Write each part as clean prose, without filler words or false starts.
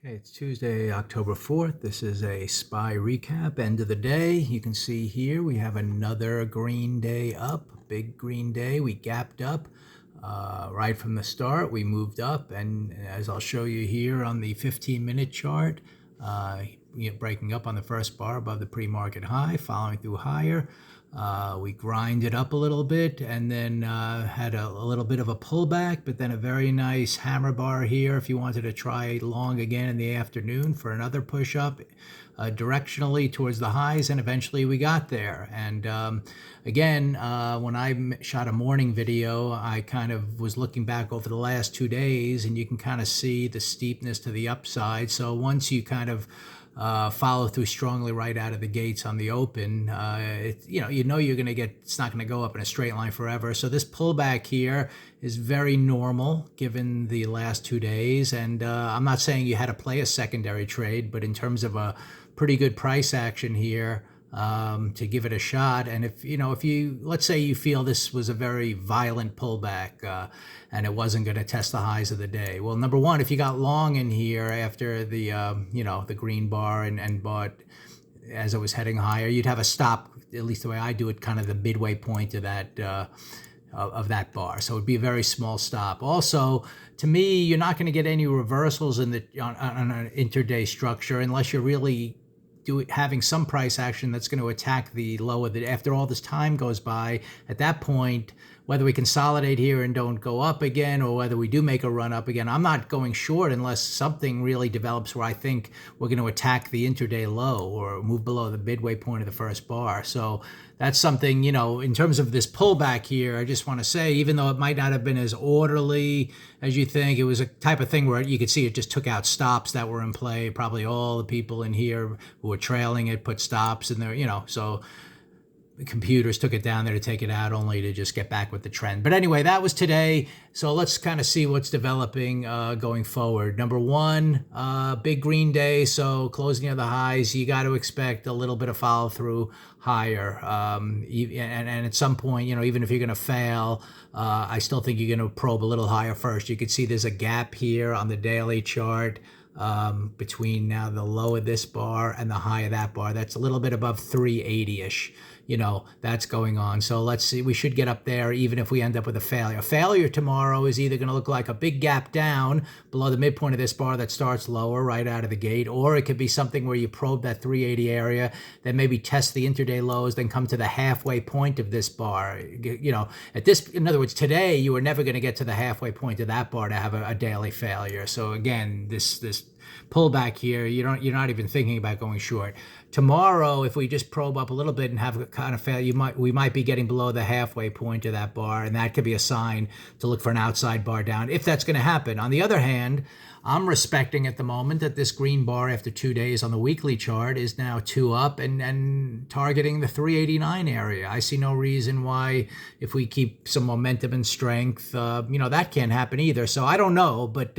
Okay, it's Tuesday, October 4th. This is a SPY recap, end of the day. You can see here we have another green day up, big green day. We gapped up right from the start. We moved up, and as I'll show you here on the 15-minute chart, breaking up on the first bar above the pre-market high, following through higher. We grinded up a little bit and then had a little bit of a pullback, but then a very nice hammer bar here if you wanted to try long again in the afternoon for another push up directionally towards the highs, and eventually we got there. And again, when I shot a morning video, I kind of was looking back over the last 2 days, and you can kind of see the steepness to the upside. So once you kind of follow through strongly right out of the gates on the open, you know you're going to get, it's not going to go up in a straight line forever. So this pullback here is very normal given the last 2 days. And I'm not saying you had to play a secondary trade, but in terms of a pretty good price action here, to give it a shot. And if you let's say you feel this was a very violent pullback and it wasn't going to test the highs of the day, well, number one, if you got long in here after the the green bar and bought as it was heading higher, you'd have a stop, at least the way I do it, kind of the midway point of that of that bar. So it'd be a very small stop. Also, to me, you're not going to get any reversals in on an intraday structure unless you're really having some price action that's going to attack the lower. That after all this time goes by, at that point, whether we consolidate here and don't go up again, or whether we do make a run up again, I'm not going short unless something really develops where I think we're going to attack the intraday low or move below the midway point of the first bar. So that's something, in terms of this pullback here, I just want to say, even though it might not have been as orderly as you think, it was a type of thing where you could see it just took out stops that were in play. Probably all the people in here who were trailing it put stops in there, so the computers took it down there to take it out only to just get back with the trend. But anyway, that was today. So let's kind of see what's developing going forward. Number one, big green day. So closing near the highs, you got to expect a little bit of follow through higher. And at some point, even if you're going to fail, I still think you're going to probe a little higher first. You can see there's a gap here on the daily chart between now the low of this bar and the high of that bar. That's a little bit above 380-ish. That's going on. So let's see, we should get up there even if we end up with a failure. Failure tomorrow is either going to look like a big gap down below the midpoint of this bar that starts lower right out of the gate, or it could be something where you probe that 380 area, then maybe test the intraday lows, then come to the halfway point of this bar. In other words, today you were never going to get to the halfway point of that bar to have a daily failure. So again, this pullback here, you're not even thinking about going short. Tomorrow, if we just probe up a little bit and have a kind of fail, we might be getting below the halfway point of that bar, and that could be a sign to look for an outside bar down, if that's going to happen. On the other hand, I'm respecting at the moment that this green bar after 2 days on the weekly chart is now 2 up and targeting the 389 area. I see no reason why, if we keep some momentum and strength, that can't happen either. So I don't know, but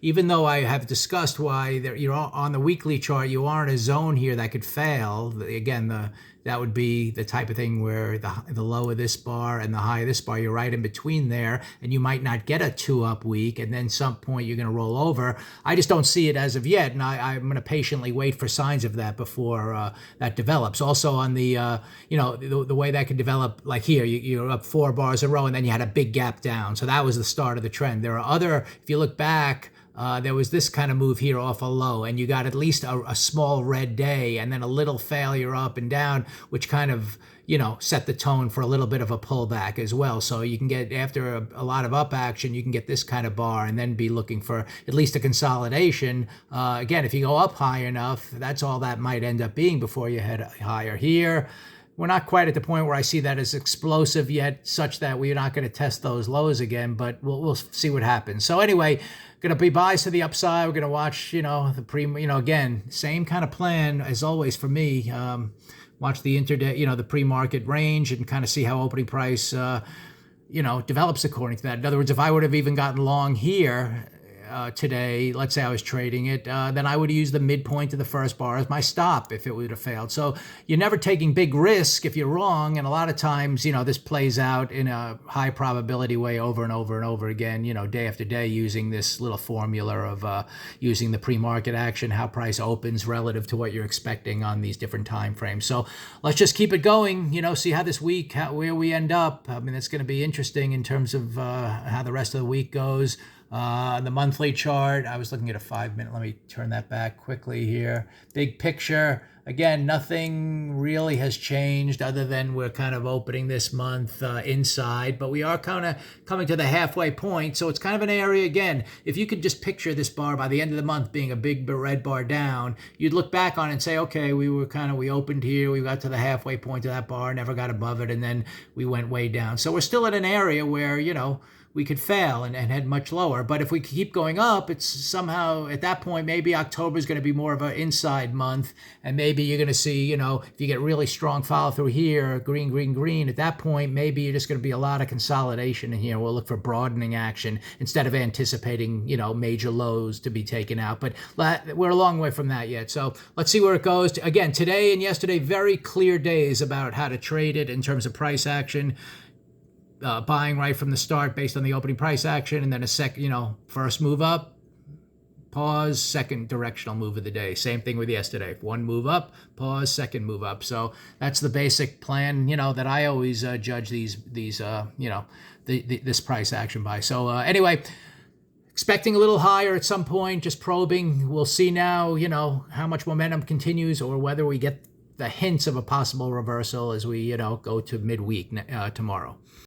even though I have discussed why you're on the weekly chart, you are in a zone here that could fail. Again, that would be the type of thing where the low of this bar and the high of this bar, you're right in between there, and you might not get a 2-up week, and then some point you're going to roll over. I just don't see it as of yet, and I'm going to patiently wait for signs of that before that develops. Also on the the way that could develop, like here, you're up 4 bars in a row, and then you had a big gap down. So that was the start of the trend. There are other, if you look back, there was this kind of move here off a low, and you got at least a small red day and then a little failure up and down, which kind of, set the tone for a little bit of a pullback as well. So you can get, after a lot of up action, you can get this kind of bar and then be looking for at least a consolidation. Again, if you go up high enough, that's all that might end up being before you head higher here. We're not quite at the point where I see that as explosive yet, such that we're not going to test those lows again, but we'll see what happens. So anyway, going to be buys to the upside. We're going to watch, again, same kind of plan as always for me. Watch the intraday, the pre-market range, and kind of see how opening price, develops according to that. In other words, if I would have even gotten long here, today, let's say I was trading it, then I would use the midpoint of the first bar as my stop if it would have failed. So you're never taking big risk if you're wrong. And a lot of times, this plays out in a high probability way over and over and over again, day after day, using this little formula of using the pre-market action, how price opens relative to what you're expecting on these different time frames. So let's just keep it going, see how this week, where we end up. I mean, it's going to be interesting in terms of how the rest of the week goes. The monthly chart, I was looking at a 5-minute. Let me turn that back quickly here. Big picture, again, nothing really has changed other than we're kind of opening this month inside, but we are kind of coming to the halfway point. So it's kind of an area, again, if you could just picture this bar by the end of the month being a big red bar down, you'd look back on it and say, okay, we opened here, we got to the halfway point of that bar, never got above it, and then we went way down. So we're still at an area where, we could fail and head much lower. But if we keep going up, it's somehow at that point, maybe October is going to be more of an inside month. And maybe you're going to see, if you get really strong follow through here, green, green, green, at that point, maybe you're just going to be a lot of consolidation in here. We'll look for broadening action instead of anticipating, major lows to be taken out. But we're a long way from that yet. So let's see where it goes. Again, today and yesterday, very clear days about how to trade it in terms of price action. Buying right from the start based on the opening price action, and then first move up, pause, second directional move of the day. Same thing with yesterday. One move up, pause, second move up. So that's the basic plan, that I always judge these this price action by. So anyway, expecting a little higher at some point, just probing. We'll see now, how much momentum continues or whether we get the hints of a possible reversal as we, go to midweek tomorrow.